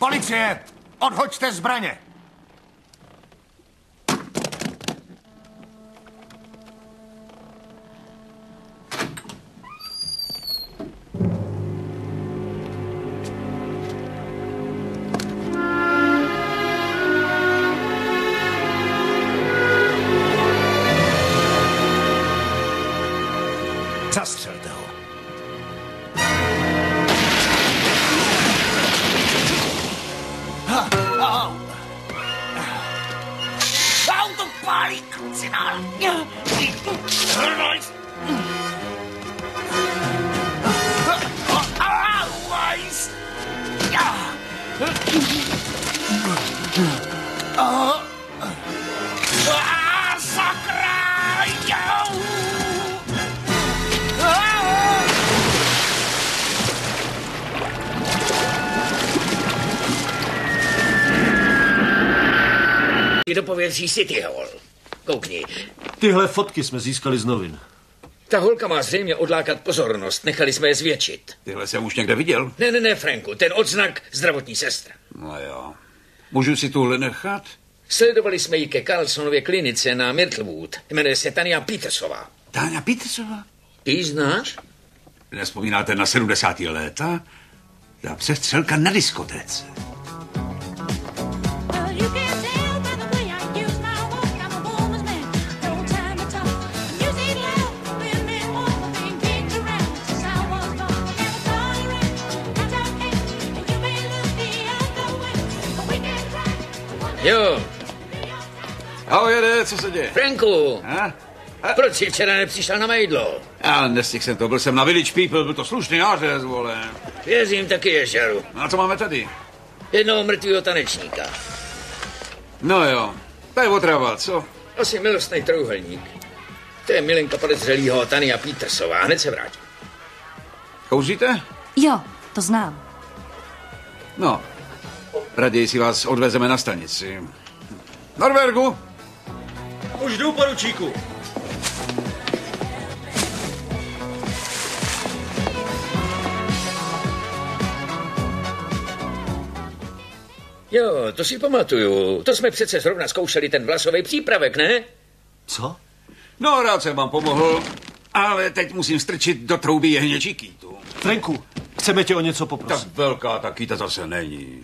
Policie! Odhoďte zbraně! Zastřelte ho. Auto pálí, krucinál. Sakra! Do povětří City Hall. Koukni. Tyhle fotky jsme získali z novin. Ta holka má zřejmě odlákat pozornost. Nechali jsme je zvětšit. Tyhle jsem už někde viděl. Ne, Franku. Ten odznak zdravotní sestra. No jo. Můžu si tuhle nechat? Sledovali jsme ji ke Carlsonově klinice na Myrtlewood. Jmenuje se Tania Petersová. Tania Petersová? Ty ji znáš? Nevzpomínáte na 70. léta? Ta přestřelka na diskotéce. Jo. Ahoj, jede, co se děje? Franku, A? proč jsi včera nepřišel na mejdlo? Já nestihl jsem to, byl jsem na Village People, byl to slušný nářez, vole. Věřím taky, Ješaru. No a co máme tady? Jednoho mrtvýho tanečníka. No jo, to je otrava, co? Asi milostný trojúhelník. To je milenka podezřelýho Tania Petersová. Hned se vrátím. Kouříte? Jo, to znám. No, raději si vás odvezeme na stanici. Norbergu! Už jdu, poručíku. Jo, to si pamatuju. To jsme přece zrovna zkoušeli ten vlasový přípravek, ne? Co? No, rád jsem vám pomohl, ale teď musím strčit do trouby jehněčí kýtu. Franku, chceme tě o něco poprosit. Tak velká ta kýta zase není.